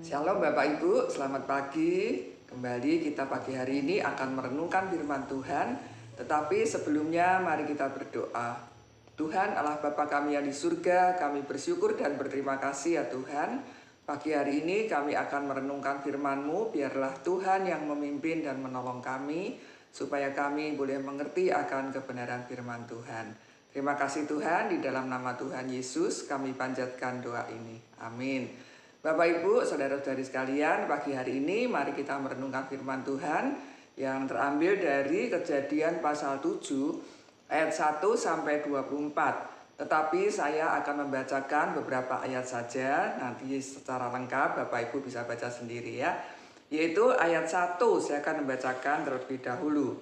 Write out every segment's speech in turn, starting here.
Shalom Bapak Ibu, selamat pagi. Kembali kita pagi hari ini akan merenungkan firman Tuhan. Tetapi sebelumnya mari kita berdoa. Tuhan Allah Bapa kami yang di surga, kami bersyukur dan berterima kasih ya Tuhan. Pagi hari ini kami akan merenungkan firman-Mu, biarlah Tuhan yang memimpin dan menolong kami, supaya kami boleh mengerti akan kebenaran firman Tuhan. Terima kasih Tuhan, di dalam nama Tuhan Yesus kami panjatkan doa ini. Amin. Bapak Ibu, saudara-saudari sekalian, pagi hari ini mari kita merenungkan firman Tuhan yang terambil dari Kejadian pasal 7 ayat 1 sampai 24. Tetapi saya akan membacakan beberapa ayat saja, nanti secara lengkap Bapak Ibu bisa baca sendiri ya. Yaitu ayat 1 saya akan membacakan terlebih dahulu.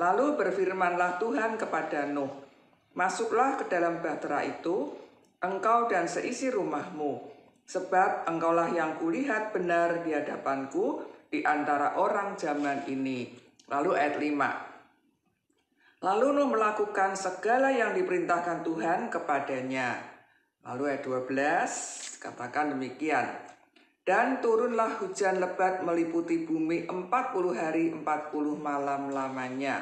Lalu berfirmanlah Tuhan kepada Nuh, "Masuklah ke dalam bahtera itu, engkau dan seisi rumahmu, sebab engkaulah yang kulihat benar di hadapanku di antara orang zaman ini." Lalu ayat 5. Lalu Nuh melakukan segala yang diperintahkan Tuhan kepadanya. Lalu ayat 12 katakan demikian. Dan turunlah hujan lebat meliputi bumi 40 hari 40 malam lamanya.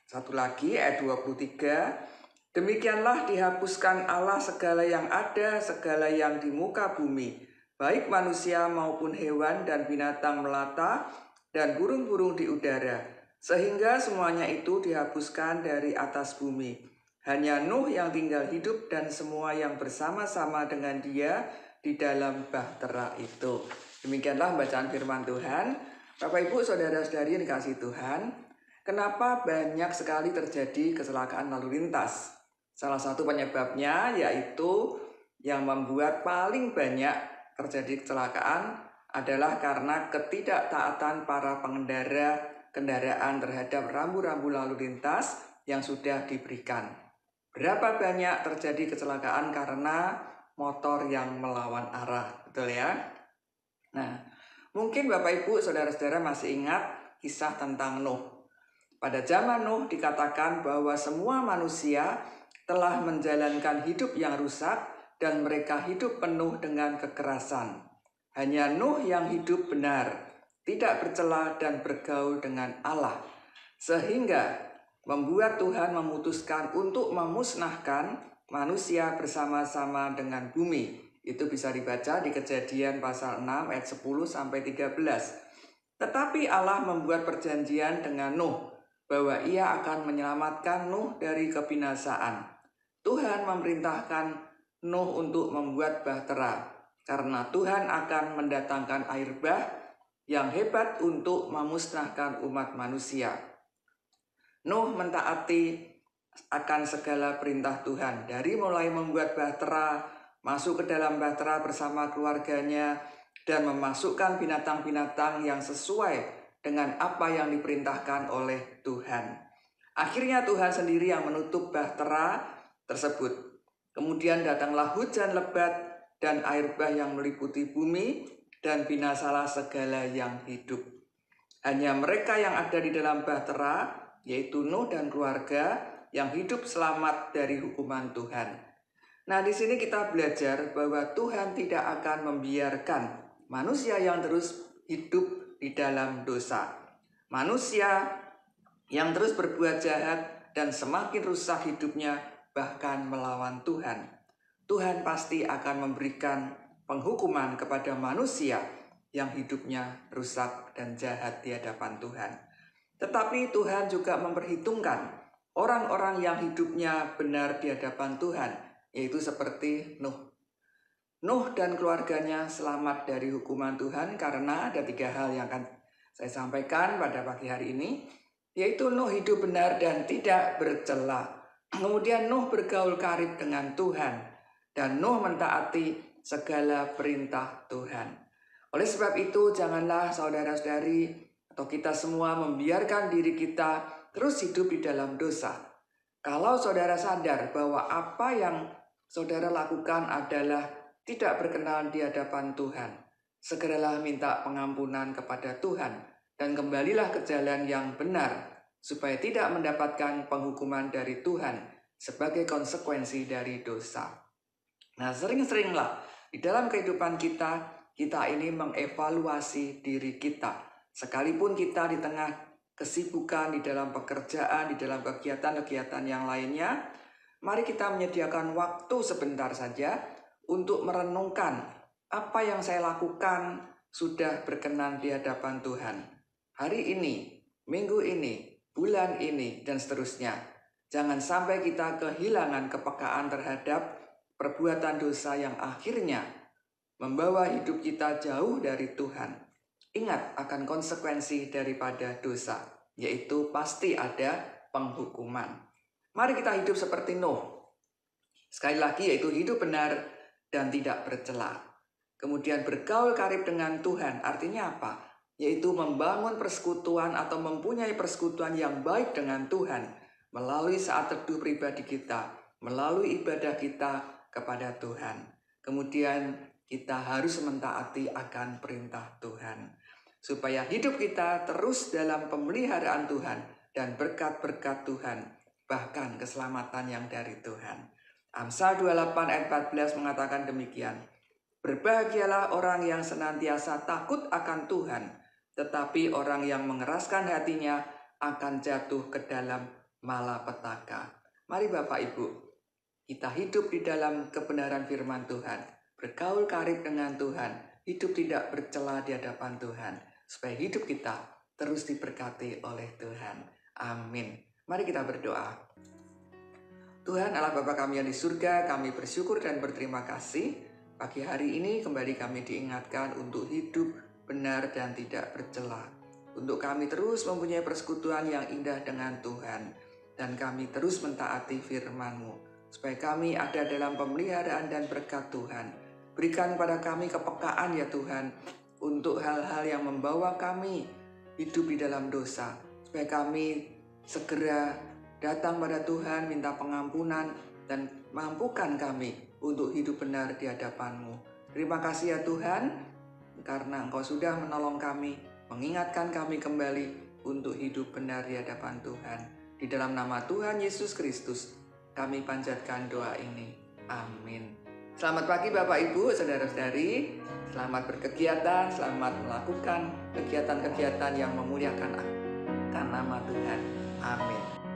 Satu lagi ayat 23. Demikianlah dihapuskan Allah segala yang ada, segala yang di muka bumi, baik manusia maupun hewan dan binatang melata dan burung-burung di udara, sehingga semuanya itu dihapuskan dari atas bumi. Hanya Nuh yang tinggal hidup dan semua yang bersama-sama dengan dia di dalam bahtera itu. Demikianlah bacaan firman Tuhan. Bapak Ibu, saudara-saudari yang dikasihi Tuhan, kenapa banyak sekali terjadi kecelakaan lalu lintas? Salah satu penyebabnya yaitu yang membuat paling banyak terjadi kecelakaan adalah karena ketidaktaatan para pengendara kendaraan terhadap rambu-rambu lalu lintas yang sudah diberikan. Berapa banyak terjadi kecelakaan karena motor yang melawan arah, betul ya? Nah, mungkin Bapak Ibu, saudara-saudara masih ingat kisah tentang Nuh. Pada zaman Nuh dikatakan bahwa semua manusia telah menjalankan hidup yang rusak dan mereka hidup penuh dengan kekerasan. Hanya Nuh yang hidup benar, tidak bercela dan bergaul dengan Allah, sehingga membuat Tuhan memutuskan untuk memusnahkan manusia bersama-sama dengan bumi. Itu bisa dibaca di Kejadian pasal 6 ayat 10 sampai 13. Tetapi Allah membuat perjanjian dengan Nuh bahwa ia akan menyelamatkan Nuh dari kebinasaan. Tuhan memerintahkan Nuh untuk membuat bahtera, karena Tuhan akan mendatangkan air bah yang hebat untuk memusnahkan umat manusia. Nuh mentaati akan segala perintah Tuhan, dari mulai membuat bahtera, masuk ke dalam bahtera bersama keluarganya, dan memasukkan binatang-binatang yang sesuai dengan apa yang diperintahkan oleh Tuhan. Akhirnya Tuhan sendiri yang menutup bahtera tersebut. Kemudian datanglah hujan lebat dan air bah yang meliputi bumi, dan binasalah segala yang hidup. Hanya mereka yang ada di dalam bahtera, yaitu Nuh dan keluarga, yang hidup selamat dari hukuman Tuhan. Nah, di sini kita belajar bahwa Tuhan tidak akan membiarkan manusia yang terus hidup di dalam dosa. Manusia yang terus berbuat jahat dan semakin rusak hidupnya, bahkan melawan Tuhan. Tuhan pasti akan memberikan penghukuman kepada manusia yang hidupnya rusak dan jahat di hadapan Tuhan. Tetapi Tuhan juga memperhitungkan orang-orang yang hidupnya benar di hadapan Tuhan, yaitu seperti Nuh. Nuh dan keluarganya selamat dari hukuman Tuhan karena ada 3 hal yang akan saya sampaikan pada pagi hari ini, yaitu Nuh hidup benar dan tidak bercela. Kemudian Nuh bergaul karib dengan Tuhan, dan Nuh mentaati segala perintah Tuhan. Oleh sebab itu, janganlah saudara-saudari atau kita semua membiarkan diri kita terus hidup di dalam dosa. Kalau saudara sadar bahwa apa yang saudara lakukan adalah tidak berkenan di hadapan Tuhan, segeralah minta pengampunan kepada Tuhan dan kembalilah ke jalan yang benar, supaya tidak mendapatkan penghukuman dari Tuhan sebagai konsekuensi dari dosa. Nah, sering-seringlah di dalam kehidupan kita kita ini mengevaluasi diri kita. Sekalipun kita di tengah kesibukan, di dalam pekerjaan, di dalam kegiatan-kegiatan yang lainnya, mari kita menyediakan waktu sebentar saja untuk merenungkan apa yang saya lakukan sudah berkenan di hadapan Tuhan. Hari ini, minggu ini, bulan ini, dan seterusnya. Jangan sampai kita kehilangan kepekaan terhadap perbuatan dosa yang akhirnya membawa hidup kita jauh dari Tuhan. Ingat akan konsekuensi daripada dosa, yaitu pasti ada penghukuman. Mari kita hidup seperti Nuh. Sekali lagi, yaitu hidup benar dan tidak bercela. Kemudian bergaul karib dengan Tuhan, artinya apa? Yaitu membangun persekutuan atau mempunyai persekutuan yang baik dengan Tuhan melalui saat teduh pribadi kita, melalui ibadah kita kepada Tuhan. Kemudian kita harus mentaati akan perintah Tuhan, supaya hidup kita terus dalam pemeliharaan Tuhan dan berkat-berkat Tuhan, bahkan keselamatan yang dari Tuhan. Amsal 28 ayat 14 mengatakan demikian. Berbahagialah orang yang senantiasa takut akan Tuhan, tetapi orang yang mengeraskan hatinya akan jatuh ke dalam malapetaka. Mari Bapak Ibu, kita hidup di dalam kebenaran firman Tuhan, bergaul karib dengan Tuhan, hidup tidak bercela di hadapan Tuhan, supaya hidup kita terus diberkati oleh Tuhan. Amin. Mari kita berdoa. Tuhan Allah Bapa kami yang di surga, kami bersyukur dan berterima kasih. Pagi hari ini kembali kami diingatkan untuk hidup benar dan tidak bercela. Untuk kami terus mempunyai persekutuan yang indah dengan Tuhan. Dan kami terus mentaati firman-Mu, supaya kami ada dalam pemeliharaan dan berkat Tuhan. Berikan kepada kami kepekaan ya Tuhan, untuk hal-hal yang membawa kami hidup di dalam dosa. Supaya kami segera datang pada Tuhan, minta pengampunan, dan mampukan kami untuk hidup benar di hadapan-Mu. Terima kasih ya Tuhan, karena Engkau sudah menolong kami, mengingatkan kami kembali untuk hidup benar di hadapan Tuhan. Di dalam nama Tuhan Yesus Kristus, kami panjatkan doa ini. Amin. Selamat pagi Bapak Ibu, saudara-saudari. Selamat berkegiatan, selamat melakukan kegiatan-kegiatan yang memuliakan nama Tuhan. Amin.